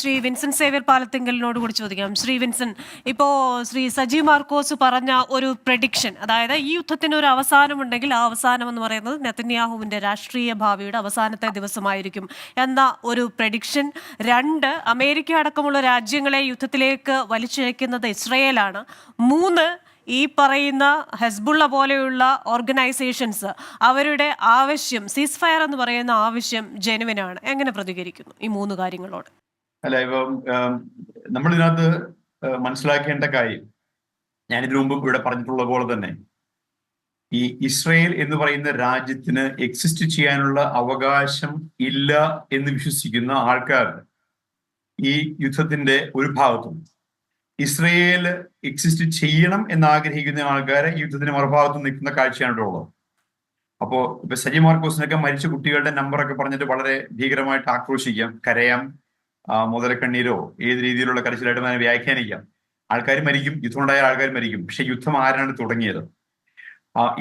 Shri Vincent Xavier പാലത്തിങ്കലിനോട് കൂടി ചോദിക്കാം. Shri Vincent, ഇപ്പോൾ ശ്രീ സജി മാർക്കോസ് പറഞ്ഞ ഒരു പ്രഡിക്ഷൻ, അതായത് ഈ യുദ്ധത്തിന് ഒരു അവസാനമുണ്ടെങ്കിൽ ആ അവസാനം എന്ന് പറയുന്നത് നെതന്യാഹുവിന്റെ രാഷ്ട്രീയ ഭാവിയുടെ അവസാനത്തെ ദിവസമായിരിക്കും എന്ന ഒരു പ്രഡിക്ഷൻ. 2, അമേരിക്ക അടക്കമുള്ള രാജ്യങ്ങളെ യുദ്ധത്തിലേക്ക് വലിച്ചിഴക്കുന്നത് ഇസ്രയേലാണ്. 3, ഈ പറയുന്ന ഹെസ്ബുള്ള പോലെയുള്ള ഓർഗനൈസേഷൻസ് അവരുടെ ആവശ്യം സീസ് ഫയർ എന്ന് പറയുന്ന ആവശ്യം ജെനുവിനാണ്. എങ്ങനെ പ്രതികരിക്കുന്നു ഈ 3 കാര്യങ്ങളോട്? അല്ല, ഇപ്പം നമ്മൾ ഇതിനകത്ത് മനസ്സിലാക്കേണ്ട കാര്യം, ഞാൻ ഇതിനു മുമ്പ് ഇവിടെ പറഞ്ഞിട്ടുള്ള പോലെ തന്നെ, ഈ ഇസ്രയേൽ എന്ന് പറയുന്ന രാജ്യത്തിന് എക്സിസ്റ്റ് ചെയ്യാനുള്ള അവകാശം ഇല്ല എന്ന് വിശ്വസിക്കുന്ന ആൾക്കാർ ഈ യുദ്ധത്തിന്റെ ഒരു ഭാഗത്തും, ഇസ്രയേൽ എക്സിസ്റ്റ് ചെയ്യണം എന്ന് ആഗ്രഹിക്കുന്ന ആൾക്കാരെ ഈ യുദ്ധത്തിന് മറുഭാഗത്തും നിൽക്കുന്ന കാഴ്ചയാണ് ഇവിടെ ഉള്ളത്. അപ്പോ ഇപ്പൊ സജി മാർക്കോസിനൊക്കെ മരിച്ച കുട്ടികളുടെ നമ്പറൊക്കെ പറഞ്ഞിട്ട് വളരെ ഭീകരമായിട്ട് ആക്രോശിക്കാം, കരയാം, മുതലക്കണ്ണീരോ ഏത് രീതിയിലുള്ള കരച്ചിലായിട്ട് അതിനെ വ്യാഖ്യാനിക്കാം. ആൾക്കാർ മരിക്കും, യുദ്ധം ഉണ്ടായ ആൾക്കാർ മരിക്കും. പക്ഷെ യുദ്ധം ആരാണ് തുടങ്ങിയത്?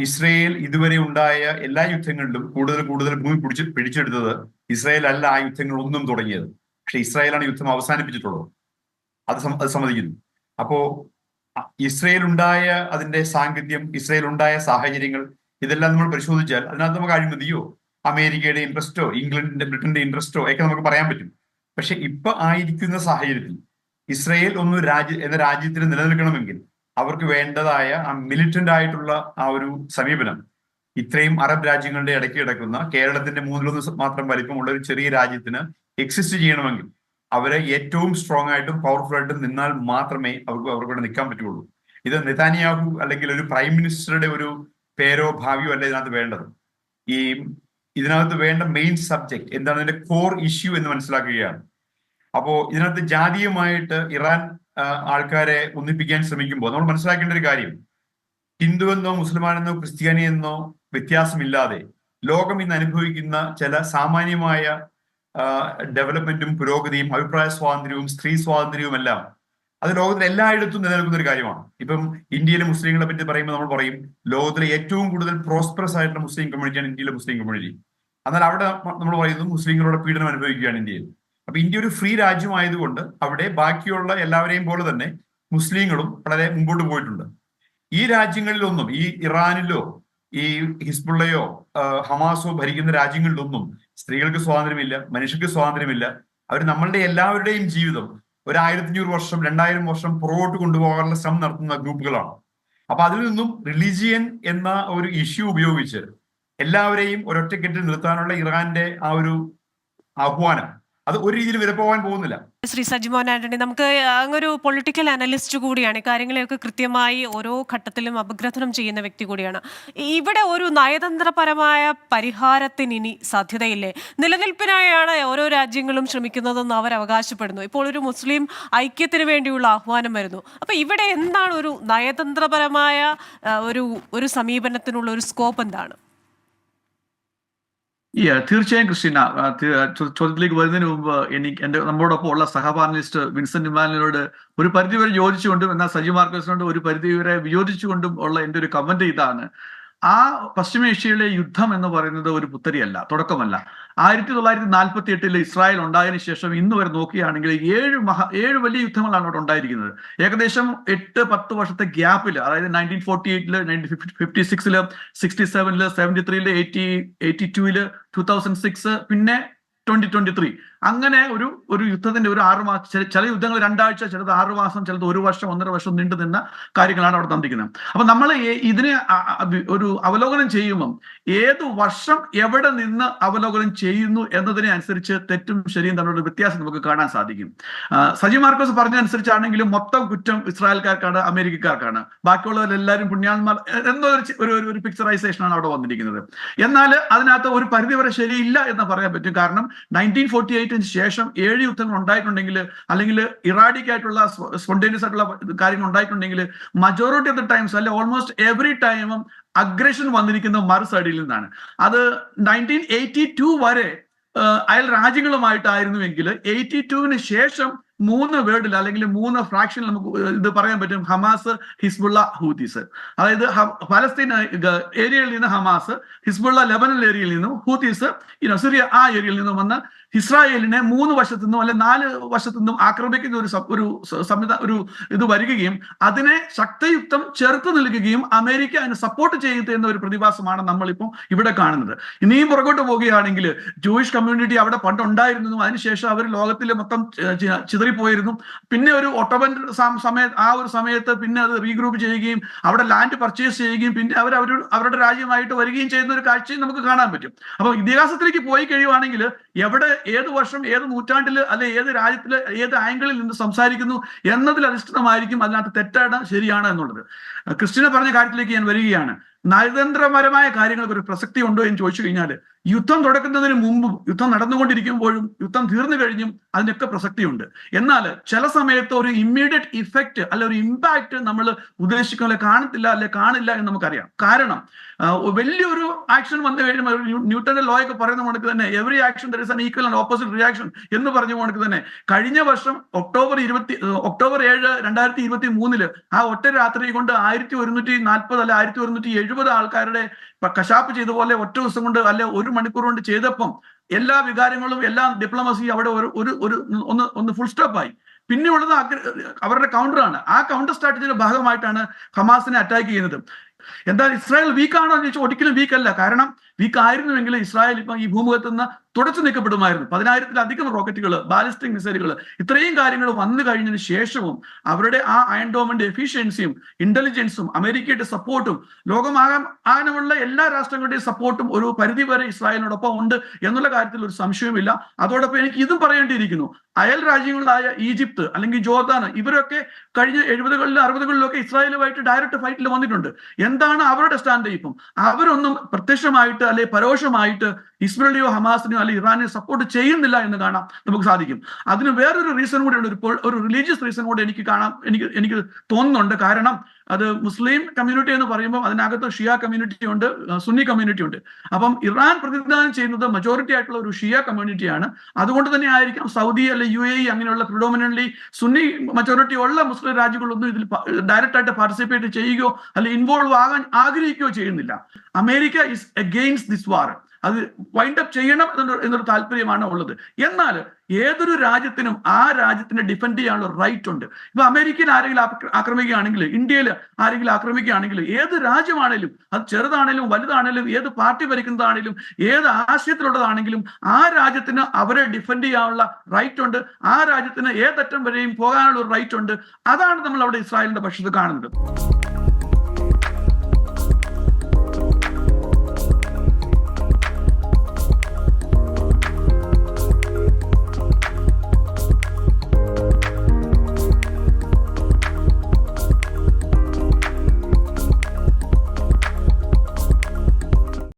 ഇസ്രയേൽ ഇതുവരെ ഉണ്ടായ എല്ലാ യുദ്ധങ്ങളിലും കൂടുതൽ ഭൂമി പിടിച്ചെടുത്തത് ഇസ്രയേൽ അല്ല. ആ യുദ്ധങ്ങളൊന്നും തുടങ്ങിയത്, പക്ഷെ ഇസ്രായേലാണ് യുദ്ധം അവസാനിപ്പിച്ചിട്ടുള്ളത്. അത് സമ്മതിക്കുന്നു. അപ്പോ ഇസ്രയേൽ ഉണ്ടായ അതിന്റെ സാങ്കത്യം, ഇസ്രയേൽ ഉണ്ടായ സാഹചര്യങ്ങൾ, ഇതെല്ലാം നമ്മൾ പരിശോധിച്ചാൽ അതിനകത്ത് നമുക്ക് അഴിമതിയോ അമേരിക്കയുടെ ഇൻട്രസ്റ്റോ ബ്രിട്ടന്റെ ഇൻട്രസ്റ്റോ ഒക്കെ നമുക്ക് പറയാൻ പറ്റും. പക്ഷെ ഇപ്പൊ ആയിരിക്കുന്ന സാഹചര്യത്തിൽ ഇസ്രയേൽ എന്ന രാജ്യത്തിന് നിലനിൽക്കണമെങ്കിൽ അവർക്ക് വേണ്ടതായ ആ മിലിറ്റന്റ് ആയിട്ടുള്ള ആ ഒരു സമീപനം, ഇത്രയും അറബ് രാജ്യങ്ങളുടെ ഇടയ്ക്ക് കിടക്കുന്ന കേരളത്തിന്റെ 1/3 മാത്രം വലിപ്പമുള്ള ഒരു ചെറിയ രാജ്യത്തിന് എക്സിസ്റ്റ് ചെയ്യണമെങ്കിൽ അവരെ ഏറ്റവും സ്ട്രോങ് ആയിട്ടും പവർഫുൾ ആയിട്ടും നിന്നാൽ മാത്രമേ അവർക്ക് നിൽക്കാൻ പറ്റുള്ളൂ. ഇത് നെതന്യാഹു അല്ലെങ്കിൽ ഒരു പ്രൈം മിനിസ്റ്ററുടെ ഒരു പേരോ ഭാവിയോ അല്ല ഇതിനകത്ത് വേണ്ടത്. ഇതിനകത്ത് വേണ്ട മെയിൻ സബ്ജക്ട് എന്താണ്, ഇതിന്റെ കോർ ഇഷ്യൂ എന്ന് മനസ്സിലാക്കുകയാണ്. അപ്പോ ഇതിനകത്ത് ജാതീയമായിട്ട് ഇറാൻ ആൾക്കാരെ ഒന്നിപ്പിക്കാൻ ശ്രമിക്കുമ്പോൾ നമ്മൾ മനസ്സിലാക്കേണ്ട ഒരു കാര്യം, ഹിന്ദുവെന്നോ മുസ്ലിമാനെന്നോ ക്രിസ്ത്യാനിയെന്നോ വ്യത്യാസമില്ലാതെ ലോകം ഇന്ന് അനുഭവിക്കുന്ന ചില സാമാന്യമായ ഡെവലപ്മെന്റും പുരോഗതിയും അഭിപ്രായ സ്വാതന്ത്ര്യവും സ്ത്രീ സ്വാതന്ത്ര്യവും എല്ലാം അത് ലോകത്തിൽ എല്ലായിടത്തും നിലനിൽക്കുന്ന ഒരു കാര്യമാണ്. ഇപ്പം ഇന്ത്യയിലെ മുസ്ലിങ്ങളെ പറ്റി പറയുമ്പോൾ നമ്മൾ പറയും ലോകത്തിലെ ഏറ്റവും കൂടുതൽ പ്രോസ്പെറസ് ആയിട്ടുള്ള മുസ്ലിം കമ്മ്യൂണിറ്റിയാണ് ഇന്ത്യയിലെ മുസ്ലിം കമ്മ്യൂണിറ്റി. എന്നാൽ അവിടെ നമ്മൾ പറയുന്നത് മുസ്ലിങ്ങളുടെ പീഡനം അനുഭവിക്കുകയാണ് ഇന്ത്യയിൽ. അപ്പൊ ഇന്ത്യ ഒരു ഫ്രീ രാജ്യമായതുകൊണ്ട് അവിടെ ബാക്കിയുള്ള എല്ലാവരെയും പോലെ തന്നെ മുസ്ലിങ്ങളും വളരെ മുമ്പോട്ട് പോയിട്ടുണ്ട്. ഈ രാജ്യങ്ങളിലൊന്നും, ഈ ഇറാനിലോ ഈ ഹിസ്ബുള്ളയോ ഹമാസോ ഭരിക്കുന്ന രാജ്യങ്ങളിലൊന്നും സ്ത്രീകൾക്ക് സ്വാതന്ത്ര്യമില്ല, മനുഷ്യർക്ക് സ്വാതന്ത്ര്യമില്ല. അവർ നമ്മളുടെ എല്ലാവരുടെയും ജീവിതം 1500 വർഷം 2000 വർഷം പുറകോട്ട് കൊണ്ടുപോകാനുള്ള ശ്രമം നടത്തുന്ന ഗ്രൂപ്പുകളാണ്. അപ്പൊ അതിൽ നിന്നും റിലീജിയൻ എന്ന ഒരു ഇഷ്യൂ ഉപയോഗിച്ച് എല്ലാവരെയും ഒരൊറ്റക്കെട്ടിൽ നിർത്താനുള്ള ഇറാന്റെ ആ ഒരു ആഹ്വാനം അത് ഒരു രീതിയിൽ വിലപ്പോകാൻ പോകുന്നില്ല. ശ്രീ സജിമോൻ ആന്റണി, നമുക്ക് അങ്ങൊരു പൊളിറ്റിക്കൽ അനലിസ്റ്റ് കൂടിയാണ്, കാര്യങ്ങളെയൊക്കെ കൃത്യമായി ഓരോ ഘട്ടത്തിലും അപഗ്രഥനം ചെയ്യുന്ന വ്യക്തി കൂടിയാണ്. ഇവിടെ ഒരു നയതന്ത്രപരമായ പരിഹാരത്തിന് ഇനി സാധ്യതയില്ലേ? നിലനിൽപ്പിനായാണ് ഓരോ രാജ്യങ്ങളും ശ്രമിക്കുന്നതെന്ന് അവർ അവകാശപ്പെടുന്നു. ഇപ്പോൾ ഒരു മുസ്ലിം ഐക്യത്തിന് വേണ്ടിയുള്ള ആഹ്വാനം വരുന്നു. അപ്പൊ ഇവിടെ എന്താണ് ഒരു നയതന്ത്രപരമായ ഒരു സമീപനത്തിനുള്ള ഒരു സ്കോപ്പ് എന്താണ്? തീർച്ചയായും ക്രിസ്റ്റീന, ചോദ്യത്തിലേക്ക് വരുന്നതിന് മുമ്പ് നമ്മളോടൊപ്പം ഉള്ള സഹപാനലിസ്റ്റ് വിൻസെന്റ് ഇമ്മാനുവലിനോട് ഒരു പരിധിവരെ യോജിച്ചുകൊണ്ടും എന്നാൽ സജി മാർക്കോസിനോട് ഒരു പരിധിവരെ വിയോജിച്ചുകൊണ്ടും ഉള്ള എൻ്റെ ഒരു കമന്റ് ഇതാണ്. ആ പശ്ചിമേഷ്യയിലെ യുദ്ധം എന്ന് പറയുന്നത് ഒരു പുത്തരിയല്ല, തുടക്കമല്ല. 1948 ഇസ്രായേൽ ഉണ്ടായതിനു ശേഷം ഇന്ന് വരെ നോക്കുകയാണെങ്കിൽ 7 വലിയ യുദ്ധങ്ങളാണ് അവിടെ ഉണ്ടായിരിക്കുന്നത്. ഏകദേശം 8-10 വർഷത്തെ ഗ്യാപ്പിൽ, അതായത് 1948, 1956, 67, 73, 82, 2006, പിന്നെ 2023, അങ്ങനെ ഒരു യുദ്ധത്തിന്റെ ഒരു 6 മാസം, ചില യുദ്ധങ്ങൾ 2 ആഴ്ച, ചിലത് 6 മാസം, ചിലത് 1 വർഷം 1.5 വർഷം നീണ്ടു നിന്ന കാര്യങ്ങളാണ് അവിടെ തന്നിരിക്കുന്നത്. അപ്പൊ നമ്മൾ ഇതിനെ ഒരു അവലോകനം ചെയ്യുമ്പം ഏത് വർഷം എവിടെ നിന്ന് അവലോകനം ചെയ്യുന്നു എന്നതിനെ അനുസരിച്ച് തെറ്റും ശരിയും തമ്മിലുള്ള വ്യത്യാസം നമുക്ക് കാണാൻ സാധിക്കും. സജി മാർക്കോസ് പറഞ്ഞതനുസരിച്ചാണെങ്കിലും മൊത്തം കുറ്റം ഇസ്രായേൽക്കാർക്കാണ്, അമേരിക്കക്കാർക്കാണ്, ബാക്കിയുള്ളവരെല്ലാവരും പുണ്യാന്മാർ എന്ന ഒരു പിക്ചറൈസേഷനാണ് അവിടെ വന്നിരിക്കുന്നത്. എന്നാൽ അതിനകത്ത് ഒരു പരിധിവരെ ശരിയില്ല എന്ന് പറയാൻ പറ്റും. കാരണം 1948 ശേഷം 7 യുദ്ധങ്ങൾ ഉണ്ടായിട്ടുണ്ടെങ്കിൽ, അല്ലെങ്കിൽ ഇറാഡിക് ആയിട്ടുള്ള സ്പോണ്ടേനിയസ് ആയിട്ടുള്ള കാര്യങ്ങൾ ഉണ്ടായിട്ടുണ്ടെങ്കിൽ, മജോറിറ്റി ഓഫ് ദ ടൈംസ്, അല്ലെ ഓൾമോസ്റ്റ് എവറി ടൈമും അഗ്രഷൻ വന്നിരിക്കുന്ന മറു സൈഡിൽ നിന്നാണ്. അത് 1982 വരെ അയൽ രാജ്യങ്ങളുമായിട്ടായിരുന്നുവെങ്കിൽ 82-ന് ശേഷം 3 വേർഡിൽ അല്ലെങ്കിൽ 3 ഫ്രാക്ഷനിൽ നമുക്ക് ഇത് പറയാൻ പറ്റും: ഹമാസ്, ഹിസ്ബുള്ള, ഹൂതീസ്. അതായത് പലസ്തീൻ ഏരിയയിൽ നിന്ന് ഹമാസ്, ഹിസ്ബുള്ള ലെബനൻ ഏരിയയിൽ നിന്നും, ഹൂതീസ് സിറിയ ആ ഏരിയയിൽ നിന്നും വന്ന് ഇസ്രായേലിനെ 3 വശത്തു നിന്നും അല്ലെ 4 വശത്തു നിന്നും ആക്രമിക്കുന്ന ഒരു ഇത് വരികയും അതിനെ ശക്തിയുക്തം ചെറുത്തു നിൽക്കുകയും അമേരിക്ക അതിനെ സപ്പോർട്ട് ചെയ്യുന്നത് എന്ന ഒരു പ്രതിഭാസമാണ് നമ്മളിപ്പോൾ ഇവിടെ കാണുന്നത്. ഇനിയും പുറകോട്ട് പോവുകയാണെങ്കിൽ ജൂയിഷ് കമ്മ്യൂണിറ്റി അവിടെ പണ്ടുണ്ടായിരുന്നു, അതിനുശേഷം അവർ ലോകത്തിൽ മൊത്തം ചിതറിപ്പോയിരുന്നു. പിന്നെ ഒരു ഒട്ടോമൻ സമയത്ത് പിന്നെ അത് റീഗ്രൂപ്പ് ചെയ്യുകയും അവിടെ ലാൻഡ് പർച്ചേസ് ചെയ്യുകയും പിന്നെ അവരുടെ രാജ്യമായിട്ട് വരികയും ചെയ്യുന്ന ഒരു കാഴ്ചയും നമുക്ക് കാണാൻ പറ്റും. അപ്പൊ ഇതിഹാസത്തിലേക്ക് പോയി കഴിയുവാണെങ്കിൽ എവിടെ, ഏത് വർഷം, ഏത് നൂറ്റാണ്ടിൽ, അല്ലെ ഏത് രാജ്യത്തില്, ഏത് ആംഗിളിൽ നിന്ന് സംസാരിക്കുന്നു എന്നതിൽ അധിഷ്ഠിതമായിരിക്കും അതിനകത്ത് തെറ്റാണ് ശരിയാണ് എന്നുള്ളത്. ക്രിസ്റ്റിന പറഞ്ഞ കാര്യത്തിലേക്ക് ഞാൻ വരികയാണ്. നയതന്ത്രപരമായ കാര്യങ്ങൾക്ക് ഒരു പ്രസക്തി ഉണ്ടോ എന്ന് ചോദിച്ചു കഴിഞ്ഞാൽ യുദ്ധം തുടക്കുന്നതിന് മുമ്പും യുദ്ധം നടന്നുകൊണ്ടിരിക്കുമ്പോഴും യുദ്ധം തീർന്നു കഴിഞ്ഞും അതിനൊക്കെ പ്രസക്തിയുണ്ട്. എന്നാൽ ചില സമയത്ത് ഒരു ഇമ്മീഡിയറ്റ് ഇഫക്റ്റ് അല്ലെ ഒരു ഇമ്പാക്ട് നമ്മൾ ഉദ്ദേശിക്കുന്ന കാണത്തില്ല അല്ലെ കാണില്ല എന്ന് നമുക്കറിയാം. കാരണം വലിയൊരു ആക്ഷൻ വന്നു കഴിയുമ്പോൾ ന്യൂട്ടന്റെ ലോ ഒക്കെ പറയുന്ന കണക്ക് തന്നെ every action there is an equal and opposite reaction എന്ന് പറഞ്ഞ കണക്ക് തന്നെ കഴിഞ്ഞ വർഷം ഒക്ടോബർ 7, 2023 ആ ഒറ്റ രാത്രി കൊണ്ട് 1140 അല്ലെ 1170 ആൾക്കാരുടെ കശാപ്പ് ചെയ്ത പോലെ ഒറ്റ ദിവസം കൊണ്ട് അല്ലെ 1 മണിക്കൂർ കൊണ്ട് ചെയ്തപ്പം എല്ലാ വികാരങ്ങളും എല്ലാ ഡിപ്ലോമസിയും അവിടെ ഒന്ന് ഫുൾ സ്റ്റോപ്പായി. പിന്നെയുള്ളത് അവരുടെ കൗണ്ടറാണ്. ആ കൗണ്ടർ സ്ട്രാറ്റജിയുടെ ഭാഗമായിട്ടാണ് ഹമാസിനെ അറ്റാക്ക് ചെയ്യുന്നത്. എന്താ ഇസ്രായേൽ വീക്കാണോ എന്ന് ചോദിച്ചാൽ ഒരിക്കലും വീക്കല്ല. കാരണം വീക്ക് ആയിരുന്നുവെങ്കിൽ ഇസ്രായേൽ ഇപ്പം ഈ ഭൂമുഖത്ത് നിന്ന് തുടച്ചു നീക്കപ്പെടുമായിരുന്നു. 10,000-ലധികം റോക്കറ്റുകൾ, ബാലിസ്റ്റിക് മിസൈലുകൾ, ഇത്രയും കാര്യങ്ങൾ വന്നു കഴിഞ്ഞതിന് ശേഷവും അവരുടെ ആ അയൺ ഡോമിന്റെ എഫിഷ്യൻസിയും ഇന്റലിജൻസും അമേരിക്കയുടെ സപ്പോർട്ടും ലോകമാകാനുള്ള എല്ലാ രാഷ്ട്രങ്ങളുടെയും സപ്പോർട്ടും ഒരു പരിധിവരെ ഇസ്രായേലിനോടൊപ്പം ഉണ്ട് എന്നുള്ള കാര്യത്തിൽ ഒരു സംശയവുമില്ല. അതോടൊപ്പം എനിക്ക് ഇതും പറയേണ്ടിയിരിക്കുന്നു, അയൽ രാജ്യങ്ങളായ ഈജിപ്ത് അല്ലെങ്കിൽ ജോർദാൻ ഇവരൊക്കെ കഴിഞ്ഞ 70-കളിലും 60-കളിലൊക്കെ ഇസ്രായേലുമായിട്ട് ഡയറക്റ്റ് ഫൈറ്റിൽ വന്നിട്ടുണ്ട്. എന്താണ് അവരുടെ സ്റ്റാൻഡ്? ഇപ്പം അവരൊന്നും പ്രത്യക്ഷമായിട്ട് അല്ലെ പരോക്ഷമായിട്ട് ഇസ്രായേലിയോ ഹമാസിനെയോ അല്ലെ ഇറാനെ സപ്പോർട്ട് ചെയ്യുന്നില്ല എന്ന് കാണാൻ നമുക്ക് സാധിക്കും. അതിന് വേറൊരു റീസൺ കൂടെ ഉണ്ട്, ഒരു റിലീജിയസ് റീസൺ കൂടെ എനിക്ക് തോന്നുന്നുണ്ട്. കാരണം അത് മുസ്ലിം കമ്മ്യൂണിറ്റി എന്ന് പറയുമ്പോൾ അതിനകത്ത് ഷിയ കമ്മ്യൂണിറ്റി ഉണ്ട്, സുന്നി കമ്മ്യൂണിറ്റി ഉണ്ട്. അപ്പം ഇറാൻ പ്രതിനിധാനം ചെയ്യുന്നത് മജോറിറ്റി ആയിട്ടുള്ള ഒരു ഷിയ കമ്മ്യൂണിറ്റിയാണ്. അതുകൊണ്ട് തന്നെ ആയിരിക്കാം സൗദി അല്ലെ UAE അങ്ങനെയുള്ള പ്രിഡോമിനന്റ്ലി സുന്നി മജോറിറ്റി ഉള്ള മുസ്ലിം രാജ്യങ്ങളൊന്നും ഇതിൽ ഡയറക്റ്റ് ആയിട്ട് പാർട്ടിസിപ്പേറ്റ് ചെയ്യുകയോ അല്ലെ ഇൻവോൾവ് ആകാൻ ആഗ്രഹിക്കുകയോ ചെയ്യുന്നില്ല. അമേരിക്ക ഇസ് അഗെയിൻസ്റ്റ് ദിസ് വാർ. അത് വൈൻഡ് അപ്പ് ചെയ്യണം എന്നൊരു താല്പര്യമാണ് ഉള്ളത്. എന്നാൽ ഏതൊരു രാജ്യത്തിനും ആ രാജ്യത്തിനെ ഡിഫെൻഡ് ചെയ്യാനുള്ള റൈറ്റ് ഉണ്ട്. ഇപ്പൊ അമേരിക്കയിൽ ആരെങ്കിലും ആക്രമിക്കുകയാണെങ്കിൽ, ഇന്ത്യയിൽ ആരെങ്കിലും ആക്രമിക്കുകയാണെങ്കിൽ, ഏത് രാജ്യമാണേലും അത് ചെറുതാണേലും വലുതാണേലും ഏത് പാർട്ടി ഭരിക്കുന്നതാണേലും ഏത് ആശയത്തിലുള്ളതാണെങ്കിലും ആ രാജ്യത്തിന് അവരെ ഡിഫെൻഡ് ചെയ്യാനുള്ള റൈറ്റ് ഉണ്ട്. ആ രാജ്യത്തിന് ഏതറ്റം വരെയും പോകാനുള്ള ഒരു റൈറ്റ് ഉണ്ട്. അതാണ് നമ്മൾ അവിടെ ഇസ്രായേലിന്റെ പക്ഷത്ത് കാണുന്നത്.